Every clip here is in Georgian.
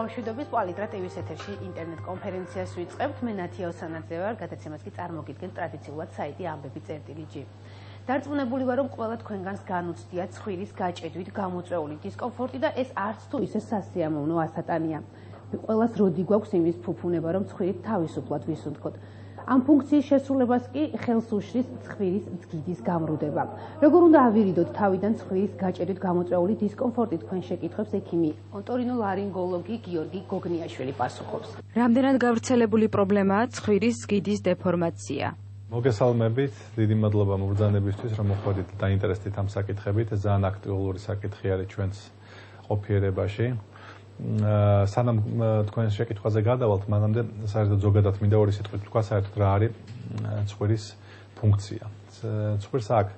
მშვიდობის პოლიტრა TV-ს ეთერში ინტერნეტ კონფერენციას ვიწყებთ. მე ნათია ოსანაძე ვარ, გადაცემას კი წარმოგიდგენთ ტრადიციულად საიტი ambები.gr. დარწმუნებული ვარ, რომ ყველა თქვენგანს განუცდია ცხვირის გაჭედვით გამოწვეული დისკომფორტი და ეს არც თუ ისე სასიამოვნო ასატანია. ყველას როდი გვაქვს იმის ფუფუნება, რომ ცხვირით თავისუფლად ვისუნთქოთ. ამ ფუნქციის შესრულებას კი ხელს უშლის ცხვირის ძგიდის გამრუდება. როგორ უნდა ავირიდოთ თავიდან ცხვირის გაჭედვით გამოწვეული დისკომფორტი, თქვენ შეკითხვებს ექიმი ოტორინოლარინგოლოგი გიორგი გოგნიაშვილი პასუხობს. რამდენად გავრცელებული პრობლემაა ცხვირის ძგიდის დეფორმაცია? მოგესალმებით, დიდი მადლობა მობრძანებისთვის, რომ მოხვედით და დაინტერესდით ამ საკითხებით. ძალიან აქტუალური საკითხი არის ჩვენს ყოფიერებაში. სანამ თქვენ შეკითხვაზე გადავალთ, მანამდე საერთოდ ზოგადად მინდა ორი სიტყვით თქვა საერთოდ რა არის ცხვირის ფუნქცია. ცხვირს აქვს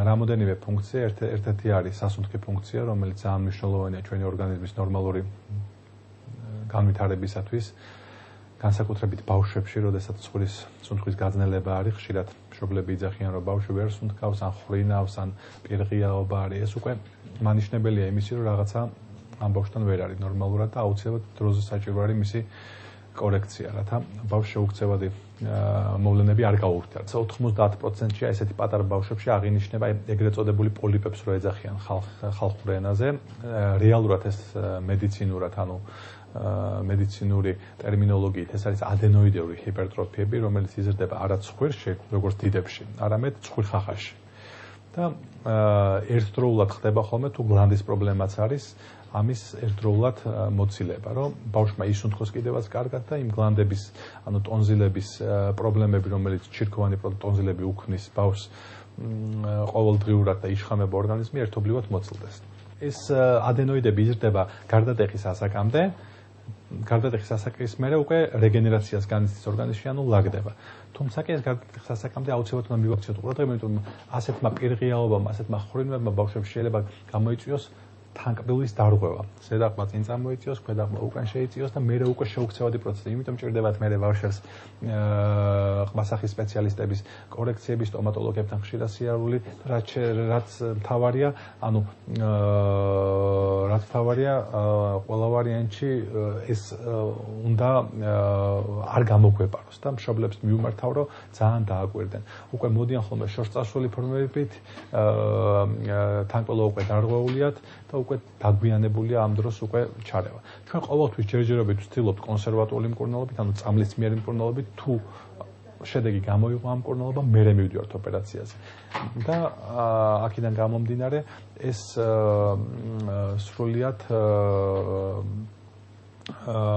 რამოდენიმე ფუნქცია, ერთ-ერთი არის სასუნთქი ფუნქცია, რომელიც ძალიან მნიშვნელოვანია ჩვენი ორგანიზმის ნორმალური განვითარებისათვის. განსაკუთრებით ბავშვებში, როდესაც ცხვირის სუნთქვის გაძნელება არის, ხშირად მშობლები იძახიან, რომ ბავშვი ვერ სუნთქავს, ან ხრინავს, ან პირღიაობა არის. ეს უკვე მანიშნებელია იმისი, რომ რაღაცა ამ ბავშვთან ვერ არის ნორმალურად და აუცილებლად დროზე საჭირო არის მისი კორექცია, რათა ბავშვს შეუქცევადი მოვლენები არ გაუვხდეს. 90%-ში ესეთი პატარა ბავშვებში აღინიშნება ეგრეთ წოდებული პოლიპებს, რო ეძახიან ხალხურ ენაზე. რეალურად ეს მედიცინურად, ანუ მედიცინური ტერმინოლოგიით ეს არის ადენოიდური ჰიპერტროფიები, რომელიც იზრდება არა ცხვირში, როგორც დიდებში, არამედ ცხვირხახაში. და ერთდროულად ხდება ხოლმე თუ გლანდის პრობლემაც არის, ამის ერთდროულად მოცილება, რომ ბავშვმა ისუნთქოს კიდევაც კარგად და იმ გლანდების, ანუ ტონზილების პრობლემები, რომელიც ჩირქოვანი ტონზილები უქმნის ბავშვს ყოველდღიურად და იშხამება ორგანიზმი, ერთობლივად მოცილდეს. ეს ადენოიდები იზრდება გარდატეხის ასაკამდე. გარდატეხის ასაკის მერე უკვე რეგენერაციას განიცდის ორგანიზმში, ანუ ლაგდება. თუმცა კი ეს გარდატეხის ასაკამდე აუცილებლად უნდა მივაქციოთ ყურადღება, იმიტომ რომ ასეთმა პირღიაობამ, ასეთმა ხრინვებმა ბავშვებში შეიძლება გამოიწვიოს თანკბილის დარღვევა. ზედაღმა წინ წამოიწიოს, ქვედაღმა უკან შეიწიოს და მერე უკვე შეუქცევადი პროცესი. იმიტომ ჭირდებათ მერე ბავშვებს ყმასახის სპეციალისტების კორექციები, სტომატოლოგებთან ხშირად სიარული, რაც მთავარია, ანუ რაც მთავარია ყველა ვარიანტში ეს უნდა არ გამოგვეპაროს და მშობლებს მიუმართავ, რომ ძალიან დააკვირდნენ. უკვე მოდიან ხოლმე შორსწარსული ფორმებით, თანკბილა უკვე დარღვეულიათ და უკვე დაგვიანებულია ამ დროს უკვე ჩარევა. ჩვენ ყოველთვის ჯერჯერობით ვცდილობთ კონსერვატული მკურნალობით, ანუ წამლისმიერი მკურნალობით, თუ შედეგი გამოიღო ამ მკურნალობამ, მერე მივდივართ ოპერაციაზე. და აქედან გამომდინარე, ეს სრულიად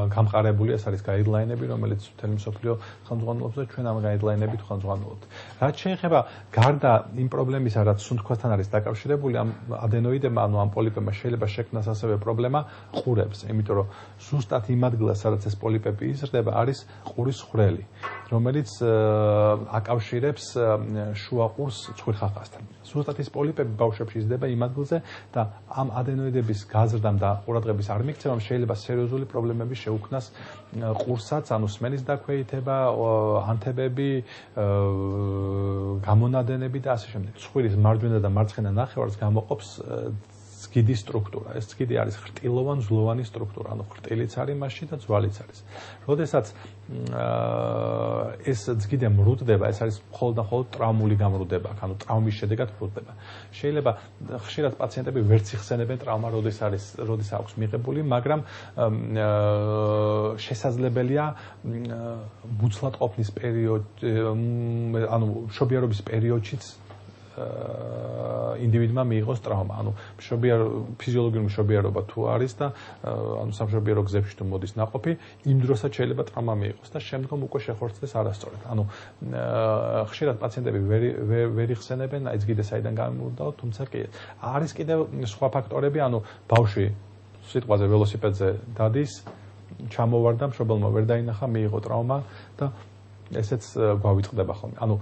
გამყარებული, ეს არის გაიდლაინები, რომელიც მთელი მსოფლიო ხელმძღვანელობს და ჩვენ ამ გაიდლაინებით ხელმძღვანელობთ. რაც შეეხება გარდა იმ პრობლემისა, რაც სუნთქვასთან არის დაკავშირებული, ამ ადენოიდებმა, ანუ ამ პოლიპებმა შეიძლება შექმნას ასევე პრობლემა ყურებს, იმიტომ რომ ზუსტად იმ ადგილას, სადაც ეს პოლიპები იზრდება, არის ყურის ხვრელი, რომელიც აკავშირებს შუა ყურს ცხვირხახასთან. ზუსტად ეს პოლიპები ბავშვებში იზრდება იმ ადგილზე და ამ ადენოიდების გაზრდამ და ყურადღების არ მიქცევამ შეიძლება სერიოზული პრობლემები შეუქმნას ყურსაც, ანუ სმენის დაქვეითება, ანთებები, გამონადენები და ასე შემდეგ. ცხვირის მარჯვენა და მარცხენა ნახევარს გამოყოფს ძგიდის სტრუქტურა. ეს ძგიდი არის ხრტილოვან-ზლოვანი სტრუქტურა, ანუ ხრტილიც არის მასში და ძვალიც არის. როდესაც ეს ძგიდე მრუდდება, ეს არის მხოლოდ და მხოლოდ ტრავმული გამრუდება, ანუ ტრავმის შედეგად მრუდდება. შეიძლება ხშირად პაციენტები ვერც იხსენებენ ტრავმა, როდის აქვს მიღებული, მაგრამ შესაძლებელია მუცლად ყოფნის პერიოდი, ანუ მშობიარობის პერიოდშიც ინდივიდმა მიიღოს ტრავმა, ანუ ფიზიოლოგიური მშობიარობა თუ არის და ანუ სამშობიარო გზებში თუ მოდის ნაყოფი, იმ დროსაც შეიძლება ტრავმა მიიღოს და შემდგომ უკვე შეხორცდეს არასწორად. ანუ ხშირად პაციენტები ვერ იხსენებენ, აი ძგიდე საიდან გამომდაო, თუმცა კი არის კიდევ სხვა ფაქტორები, ანუ ბავშვი სიტყვაზე ველოსიპედზე დადის, ჩამოვარდა, მშობელმა ვერ დაინახა, მიიღო ტრავმა და ესეც გვავიწყდება ხოლმე. ანუ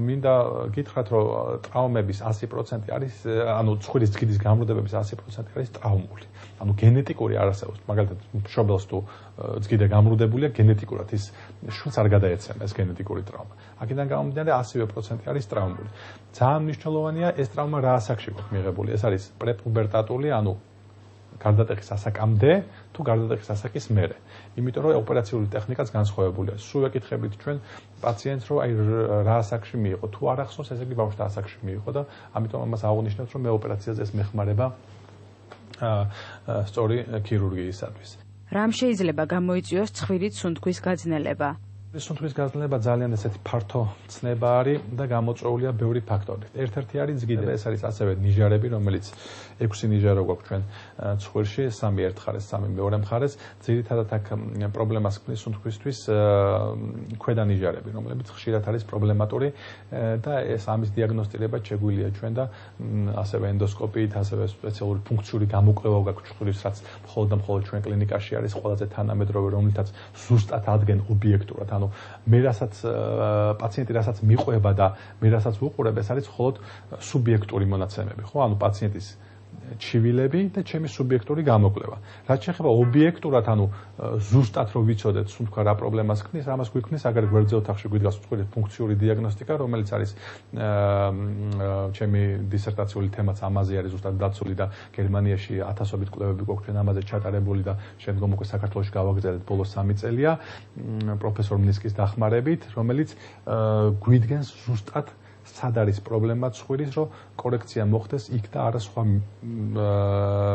მინდა გითხრათ, რომ ტრავმების 100% არის, ანუ ცხვირის ძგიდის გამრუდებების 100% არის ტრავმული. ანუ გენეტიკური არ არსებობს. მაგალითად, მშობელს თუ ძგიდე გამრუდებულია, გენეტიკურად ის შვილს არ გადაეცემა ეს გენეტიკური ტრავმა. აქედან გამომდინარე 100% არის ტრავმული. ძალიან მნიშვნელოვანია ეს ტრავმა რა ასაკში გვაქვს მიღებული. ეს არის პრეპუბერტატული, ანუ გარდატეხის ასაკამდე თუ გარდატეხის ასაკის მერე. იმიტომ რომ ოპერაციული ტექნიკაც განსხვავებულია. სულ ეკითხებით ჩვენ პაციენტს რომ აი რა ასაკში მიიღო, თუ არ ახსოვს, ესე იგი ბავშვთა ასაკში მიიღო და ამიტომ ამას აღნიშნავთ რომ მე ოპერაციაზე ეს მეხმარება სწორი ქირურგიისათვის. რამ შეიძლება გამოიწვიოს ცხვირით სუნთქვის გაძნელება? სუნთქვის გაძნელება ძალიან ესეთი ფართო ცნება არის და გამოწვეულია ბევრი ფაქტორი. ერთ-ერთი არის ძგიდება, ეს არის ასევე ნიჟარები, რომელიც 6 ნიჟარა გვაქვს ჩვენ ცხვირში, 3 ერთ მხარეს, 3 მეორე მხარეს. ძირითადად აქ პრობლემას ქმნის სუნთქვისთვის ქვედა ნიჟარები, რომლებიც ხშირად არის პრობლემატური და ეს ამის დიაგნოსტირება შეგვიძლია ჩვენ და ასევე ენდოსკოპიით, ასევე სპეციალური ფუნქციური გამოკვლევა გვაქვს ცხვირის, რაც მხოლოდ და მხოლოდ ჩვენ კლინიკაში არის ყველაზე თანამედროვე, რომლითაც ზუსტად ადგენს ობიექტურად. ანუ მე რასაც პაციენტი რასაც მიყვება და მე რასაც ვუყურებ, ეს არის მხოლოდ სუბიექტური მონაცემები, ხო? ანუ პაციენტის ჩივილები და ჩემი სუბიექტური გამოკვლევა. რაც შეეხება ობიექტურად, ანუ ზუსტად რომ ვიცოდეთ სუნთქვა რა პრობლემას ქმნის, ამას გვიქმნის აგერ გვერდზე ოთახში გვიდგას ცხვირის ფუნქციური დიაგნოსტიკა, რომელიც არის ჩემი დისერტაციული თემაც ამაზე არის ზუსტად დაცული და გერმანიაში ათასობით კვლევები გვაქვს ჩვენ ამაზე ჩატარებული და შემდგომ უკვე საქართველოში გავაგრძელეთ ბოლო 3 წელია პროფესორ მნისკის დახმარებით, რომელიც გვიდგენს ზუსტად სად არის პრობლემა ცხვირის, რომ კორექცია მოხდეს იქ და არა სხვა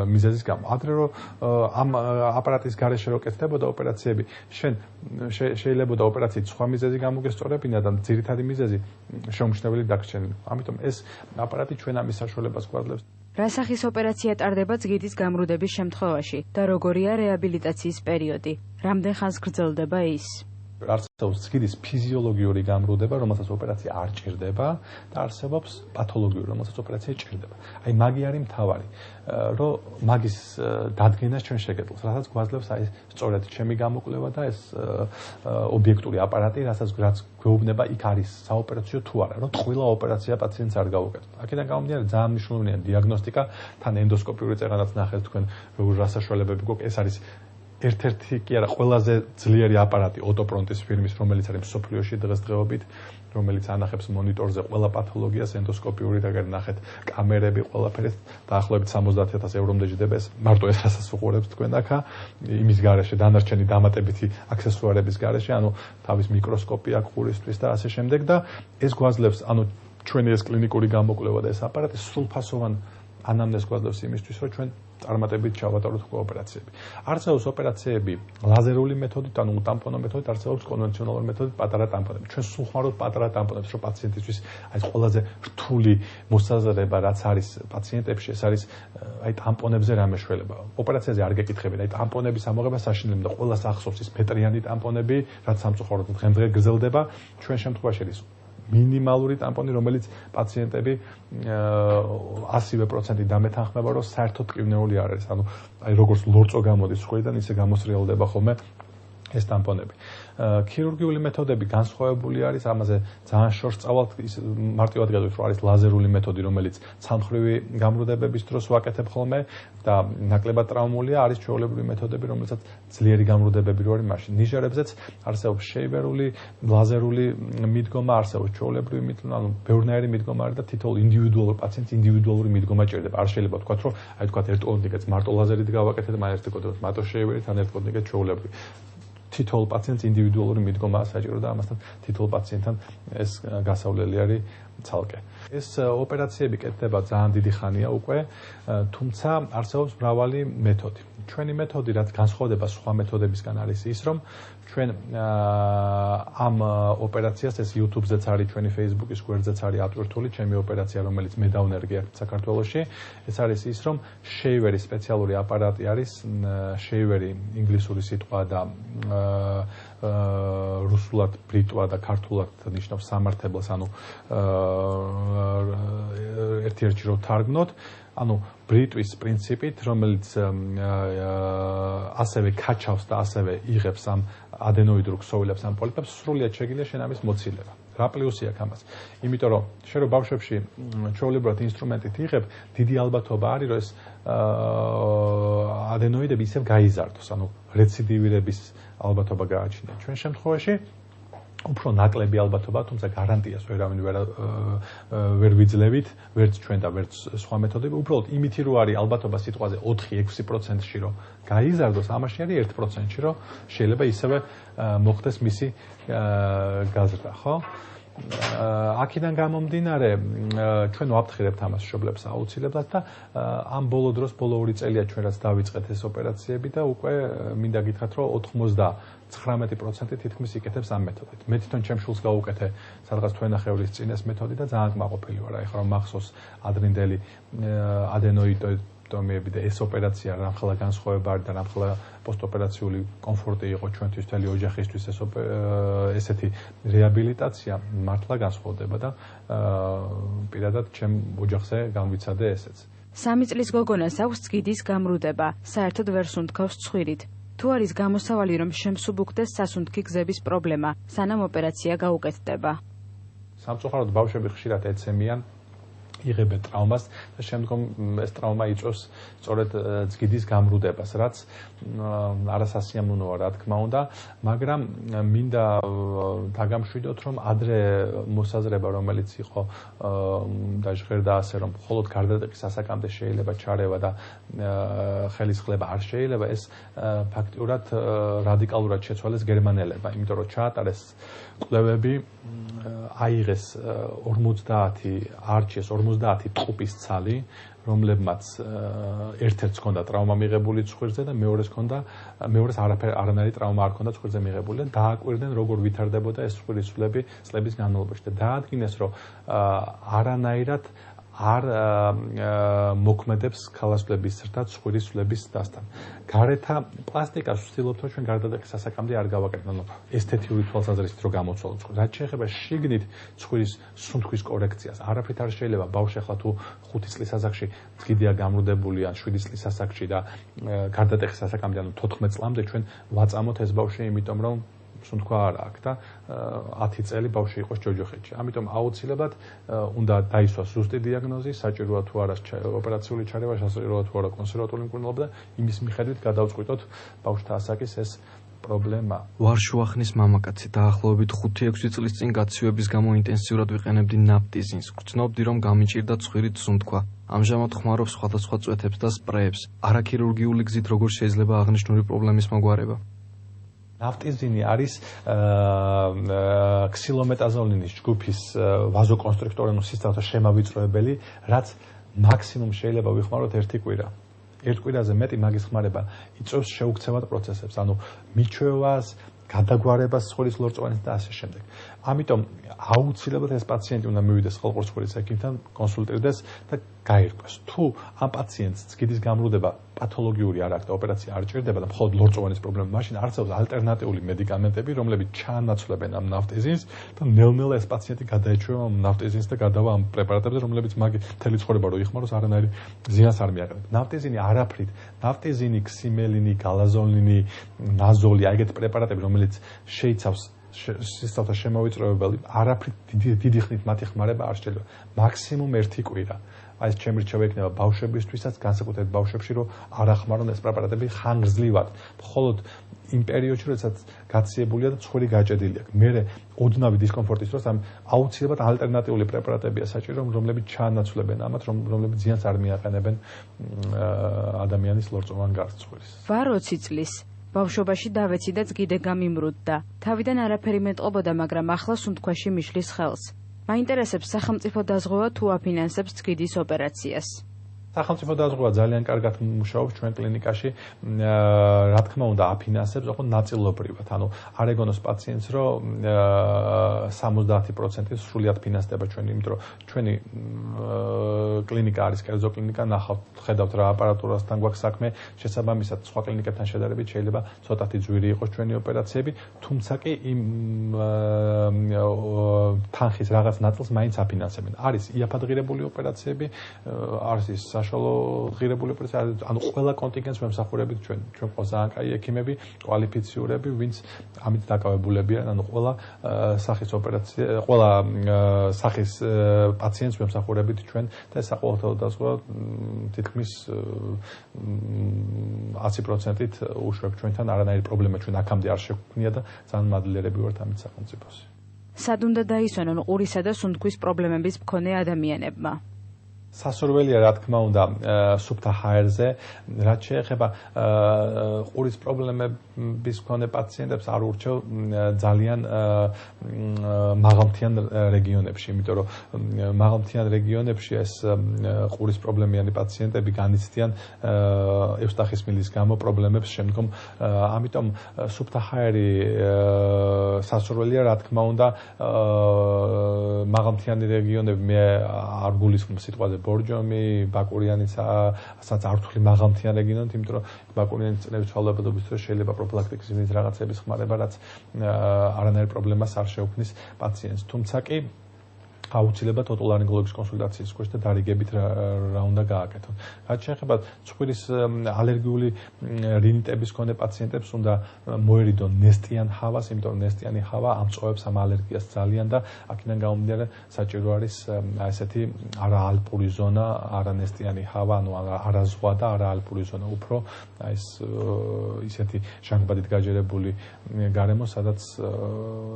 მიზეზის გამო. ადრე რომ ამ აპარატის გარეშე რო კეთდებოდა ოპერაციები, შეიძლება ოპერაციით სხვა მიზეზი გამოგესწორებინა და ძირითადი მიზეზი შეუმჩნეველი დაგრჩენილა. ამიტომ ეს აპარატი ჩვენ ამის საშუალებას გვაძლევს. რა სახის ოპერაცია ტარდება ძგიდის გამრუდების შემთხვევაში და როგორია რეაბილიტაციის პერიოდი? რამდენ ხანს გრძელდება ის? არსებობს ძგიდის ფიზიოლოგიური გამრუდება, რომელსაც ოპერაცია არ ჭირდება და არსებობს პათოლოგიური, რომელსაც ოპერაცია ჭირდება. აი მაგი არის მთავარი, რომ მაგის დადგენას ჩვენ შეგეძლოს, რასაც გვაძლევს აი სწორედ ჩემი გამოკვლევა და ეს ობიექტური აპარატი, რაც გვეუბნება იქ არის საოპერაციო თუ არა, რომ ყველა ოპერაცია პაციენტს არ გავუკეთოთ. აქედან გამომდინარე ძალიან მნიშვნელოვანია დიაგნოსტიკა, თან ენდოსკოპიური წერანაც ნახეთ თქვენ, როგორ რასაშუალებები გვაქვს, ეს არის ერთ-ერთი კი არა ყველაზე ძლიერი აპარატი ოტოპრონტის ფირმის, რომელიც არის მსოფლიოში დღესდღეობით, რომელიც ანახებს მონიტორზე ყველა პათოლოგიას, ენდოსკოპიური და ნახეთ კამერები, ყველაფერი დაახლოებით 70,000 ევრომდე ჯდება ეს მარტო ეს რასაც უყურებთ თქვენ აქა, იმის გარეშე დანარჩენი დამატებითი აქსესუარების გარეშე, ანუ თავის მიკროსკოპი აქვს ყურისთვის და ასე შემდეგ და ეს გვაძლევს, ანუ ჩვენი ეს კლინიკური გამოკვლევა და ეს აპარატი სრულფასოვან ანამნეზს გვაძლევს იმისთვის, რომ ჩვენ წარმატებით ჩავატაროთ ოპერაციები. არსებობს ოპერაციები ლაზერული მეთოდით, ანუ ტამპონო მეთოდით, არსებობს კონვენციონალური მეთოდით, პატარა ტამპონები. ჩვენ სულ ხმარობთ პატარა ტამპონებს, რომ პაციენტისთვის აი ყველაზე რთული მოსაზრება, რაც არის პაციენტებში, ეს არის აი ტამპონებზე რა მეშველება. ოპერაციაზე არ გეკითხებიან, აი ტამპონების ამოღება საშინელი და ყველას ახსოვს ის მეტრიანი ტამპონები, რაც სამწუხაროდ დღემდე გრძელდება. ჩვენ შემთხვევაში ის მინიმალური ტამპონი, რომელიც პაციენტები 100% დამეთანხმება, რომ საერთოდ ტკივნეული არ არის. ანუ აი როგორც ლორწო გამოდის სხვიდან, ისე გამოსრიალდება ხოლმე ეს ტამპონები. ქირურგიული მეთოდები განსხვავებული არის, ამაზე ძალიან შორს წავალთ, ის მარტივად გადავით, რომ არის ლაზერული მეთოდი, რომელიც ცალმხრივი გამრუდებების დროს ვაკეთებ ხოლმე და ნაკლებად ტრაუმულია, არის ჩვეულებრივი მეთოდები, რომელსაც ძლიერი გამრუდებები რო არის მაშინ. ნიჟარებზეც არსებობს შეიბერული, ლაზერული მიდგომა, არსებობს ჩვეულებრივი მიდგომა, ანუ ბევრნაირი მიდგომა არის და თითოეულ ინდივიდუალურ პაციენტს ინდივიდუალური მიდგომა ჭირდება. არ შეიძლება თქვა, რომ აი თქვა ერთ კონტინენტს მარტო ლაზერით გავაკეთებ, მაგრამ ერთ კონტინენტს მარტო შეიბერით, ან ერთ კონტინენტს ჩვეულებრივი. თითოეულ პაციენტს ინდივიდუალური მიდგომა საჭირო და ამასთან თითოეულ პაციენტთან ეს გასავლელი არის ცალკე. ეს ოპერაციები კეთდება ძალიან დიდი ხანია უკვე, თუმცა არსებობს მრავალი მეთოდი. ჩვენი მეთოდი, რაც განსხვავდება სხვა მეთოდებისგან არის ის, რომ ჩვენ ამ ოპერაციას ეს YouTube-ზეც არის, ჩვენი Facebook-ის გვერდზეც არის ატვირთული ჩემი ოპერაცია, რომელიც მე დავნერგე საქართველოში. ეს არის ის, რომ შეივერი სპეციალური აპარატი არის, შეივერი ინგლისური სიტყვა და რუსულად ბრიტვა და ქართულად ნიშნავს სამართლებს, ანუ ერთ-ერთი რო თარგმნოთ, ანუ ბრიტვის პრინციპით, რომელიც ასევე ქაჩავს და ასევე იღებს ამ ადენოიდურ ქსოვილებს, ამ პოლიპებს, სრულიად შეგიძლია შენ ამის მოცილება. რა პლუსი აქვს ამას? იმიტომ რომ შენ რო ბავშვებში ჩვეულებრივად ინსტრუმენტით იღებ, დიდი ალბათობა არის, რომ ეს ადენოიდები ისევ გაიზარდოს, ანუ რეციდივირების ალბათობა გააჩნია. ჩვენ შემთხვევაში უფრო ნაკლები ალბათობა, თუმცა გარანტიას ვერავინ ვერ ვიძლევით, ვერც ჩვენ და ვერც სხვა მეთოდები, უბრალოდ იმითი რო არის ალბათობა სიტყვაზე 4-6%-ში რომ გაიზარდოს, ამაში არის 1%-ში რომ შეიძლება ისევე მოხდეს მისი გაზრდა, ხო? აქედან გამომდინარე, ჩვენ ვაფრთხილებთ ამას მშობლებს აუცილებლად და ამ ბოლო დროს, ბოლო 2 წელია ჩვენ რაც დავიწყეთ ეს ოპერაციები და უკვე მინდა გითხრათ, რომ 99% თითქმის იკეთებს ამ მეთოდით. მე თვითონ ჩემ შულს გავუკეთე სადღაც თვენახევრის წინ ეს მეთოდი და ძალიან კმაყოფილი ვარ. ეხლა რომ მახსოვს ადრინდელი ადენოიდომიები და ეს ოპერაცია რამხელა განსხვავება არის და რამხელა პოსტოპერაციული კომფორტი იყო ჩვენთვის მთელი ოჯახისთვის ესეთი რეაბილიტაცია მართლა განსხვავდება და პირადად ჩემ ოჯახზე გამვიცადე ესეც. 3 წლის გოგონას აქვს წკიდის გამრუდება, საერთოდ ვერ სუნთქავს ცხვირით. თუ არის გამოსავალი, რომ შემსუბუქდეს სასუნთქი გზების პრობლემა, სანამ ოპერაცია გაუკეთდება. სამწუხაროდ ბავშვები ხშირად ეცემიან იღებენ ტრავმას და შემდგომ ეს ტრავმა იწვევს სწორედ წკიდის გამრუდებას, რაც არასასიამოვნოა, რა თქმა უნდა, მაგრამ მინდა დაგამშვიდოთ, რომ ადრე მოსაზრება, რომელიც იყო და ჟღერდა ასე, რომ მხოლოდ გარდატეხის ასაკამდე შეიძლება ჩარევა და ხელისხლება არ შეიძლება, ეს ფაქტიურად რადიკალურად შეცვალეს გერმანელებმა, იმიტომ რომ ჩაატარეს კვლევები, აიღეს 50 ტყუპის ცალი, რომლებმაც ერთ-ერთს ჰქონდა ტრავმა მიღებული ცხვირზე და მეორეს არანაირი ტრავმა არ ჰქონდა ცხვირზე მიღებული და დააკვირდნენ როგორ ვითარდებოდა ეს ცხვირის სულები წლების განმავლობაში და დაადგინეს, რომ არანაირად არ მოქმედებს ქალასვლების ზრდა ცხვირის სულების დასთან. გარეთა პლასტიკას ვცდილობთ, რომ ჩვენ გარდატეხის ასაკამდე არ გავაკეთოთ, ანუ ესთეთიური თვალსაზრისით რო გამოცვალოთ. რაც შეეხება შიგნით ცხვირის სუნთქვის კორექციას, არაფრით არ შეიძლება ბავშვი ახლა თუ 5 წლის ასაკში წკიდია გამრუდებული ან 7 წლის ასაკში და გარდატეხის ასაკამდე, ანუ 14 წლამდე ჩვენ ვაწამოთ ეს ბავშვი, იმიტომ რომ სუნთქვა არ აქვს და 10 წელი ბავშვი იყოს ჯოჯოხეთში. ამიტომ აუცილებლად უნდა დაისვას ზუსტი დიაგნოზი, საჭიროა თუ არა ოპერაციული ჩარევა, საჭიროა თუ არა კონსერვატული მკურნალობა და იმის მიხედვით გადავწყვიტოთ ბავშვთა ასაკის ეს პრობლემა. ვარშუახნის მამაკაცი დაახლოებით 5-6 წლის წინ გაცივების გამო ინტენსიურად ვიყენებდი ნაფტიზინს. გრძნობდი, რომ გამიჭირდა ცხვირით სუნთქვა. ამჟამად ხმარობ სხვადასხვა წვეთებს და სპრეებს. არაქირურგიული გზით როგორ შეიძლება აღნიშნული პრობლემის მოგვარება? ნაფტიზინი არის ქსილომეტაზოლინის ჯგუფის ვაზოკონსტრიქტორული სისტემის შემავიწროებელი, რაც მაქსიმუმ შეიძლება ვიხმაროთ 1 კვირა. 1 კვირაზე მეტი მაგის ხმარება იწვევს შეუქცევად პროცესებს, ანუ მიჩვევას, გადაგვარებას ცხვირის ლორწოვანის და ასე შემდეგ. ამიტომ აუცილებლად ეს პაციენტი უნდა მივიდეს ხელყურს ცხვირის ექიმთან, კონსულტირდეს და გაირკვეს. თუ ამ პაციენტს წკიდის გამრუდება პათოლოგიური არ აქვს და ოპერაცია არ ჭირდება და მხოლოდ ლორწოვანის პრობლემა, მაშინ არსებობს ალტერნატიული მედიკამენტები, რომლებიც ჩაანაცვლებენ ამ ნაფტიზინს და ნელ-ნელა ეს პაციენტი გადაეჩვევა ამ ნაფტიზინს და გადავა ამ პრეპარატებზე, რომლებიც მაგის მთელი ცხოვრება რო იხმაროს, არანაირი ზიანს არ მიაყენებს. ნაფტიზინი არაფრით, ნაფტიზინი, ქსიმელინი, გალაზოლინი, ნაზოლი, ეგეთი პრეპარატები, რომელიც შეიცავს სისხლთა შემოვიწროებელი, არაფრით დიდი ხნით მათი ხმარება არ შეიძლება. მაქსიმუმ 1 კვირა. აი ეს ჩემი რჩევა იქნება ბავშვებისთვისაც, განსაკუთრებით ბავშვებში, რომ არ ახმარონ ეს პრეპარატები ხანგრძლივად. მხოლოდ იმ პერიოდში, როდესაც გაციებულია და ცხვირი გაჭედილი აქვს. მერე ოდნავი დისკომფორტის დროს ამ აუცილებლად ალტერნატიული პრეპარატებია საჭირო, რომლებიც ჩაანაცვლებენ ამათ, რომლებიც ზიანს არ მიაყენებენ ადამიანის ლორწოვან გარსცხვირის. ვარ 20 წლის. ბავშვობაში დავეცი და წკიდე გამიმრუდდა. თავიდან არაფერი მეტყობოდა, მაგრამ ახლა სუნთქვაში მიშლის ხელს. მაინტერესებს სახელმწიფო დაზღვევა თუ აფინანსებს წკიდის ოპერაციას. სახელმწიფო დაზღვევა ძალიან კარგად მუშაობს ჩვენ კლინიკაში. რა თქმა უნდა, აფინანსებს, ოღონდ ნაწილობრივად. ანუ არ ეგონოს პაციენტს, რომ 70% სრულად ფინანსდება ჩვენი, იმიტომ რომ ჩვენი კლინიკა არის კერძო კლინიკა, ნახავთ, ხედავთ რა აპარატურასთან გვაქვს საქმე, შესაბამისად სხვა კლინიკებთან შედარებით შეიძლება ცოტათი ძვირი იყოს ჩვენი ოპერაციები, თუმცა კი იმ თანხის რაღაც ნაწილს მაინც აფინანსებენ. არის იაფადღირებული ოპერაციები, არის საშუალო ღირებული ოპერაცია, ანუ ყველა კონტინგენტს ვემსახურებით ჩვენ ყავს ძალიან კაი ექიმები, კვალიფიციურები, ვინც ამით დაკავებულები არიან, ანუ ყველა სახის ოპერაცია, ყველა სახის პაციენტს ვემსახურებით ჩვენ და ეს საყოველთაო დაზღვევა თითქმის 100%-ით უშვებ ჩვენთან, არანაირი პრობლემა ჩვენ აქამდე არ შეგვქნია და ძალიან მადლიერები ვართ ამით სახელმწიფოს. სად უნდა დაისვენონ ყურისა და სუნთქვის პრობლემების მქონე ადამიანებმა? სასურველია რა თქმა უნდა სუფთა ჰაერზე, რაც შეეხება ყურის პრობლემების მქონე პაციენტებს არ ურჩევ ძალიან მაღალმთიან რეგიონებში, იმიტომ რომ მაღალმთიან რეგიონებში ეს ყურის პრობლემიანი პაციენტები განიცდიან ევსტახის მილის გამო პრობლემებს შემდგომ, ამიტომ სუფთა ჰაერი სასურველია რა თქმა უნდა მაღალმთიანი რეგიონები მე არ გულისხმობ სიტყვაზე ბორჯომი, ბაკურიანიცასაც არ ვთვლი მაღალმთიან რეგიონად, იმიტომ რომ ბაკურიანის წნევის ცვალებადობის დროს შეიძლება პროფილაქტიკის მიზნით რაღაცების ხმარება, რაც არანაირ პრობლემას არ შეუქმნის პაციენტს. თუმცა კი აუცილებლად ოტოლარინგოლოგის კონსულტაციის ქვეშ და დარიგებით რა უნდა გააკეთონ. რაც შეეხება ცხვირის ალერგიული რინიტების მქონე პაციენტებს უნდა მოერიდონ ნესტიან ჰავას, იმიტომ რომ ნესტიანი ჰავა ამწყობებს ამ ალერგიას ძალიან და აქედან გამომდინარე საჭირო არის ესეთი არაალპური ზონა, არანესტიანი ჰავა, ანუ არაზღვა და არაალპური ზონა, უფრო ისეთი ჟანგბადით გაჯერებული გარემო, სადაც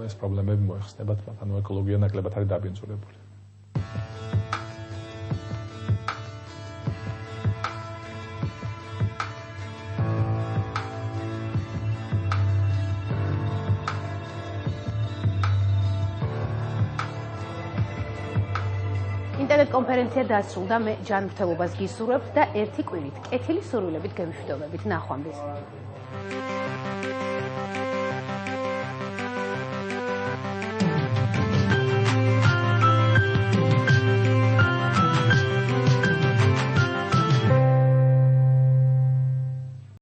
ეს პრობლემები მოიხსნებათ, ანუ ეკოლოგია ნაკლებად არის დაბინძურებული. ინტერნეტ კონფერენცია დასრულდა, მე ჯანმრთელობას გისურვებთ და ერთი კვირით კეთილი სურვილებით გემშვიდობებით, ნახვამდის.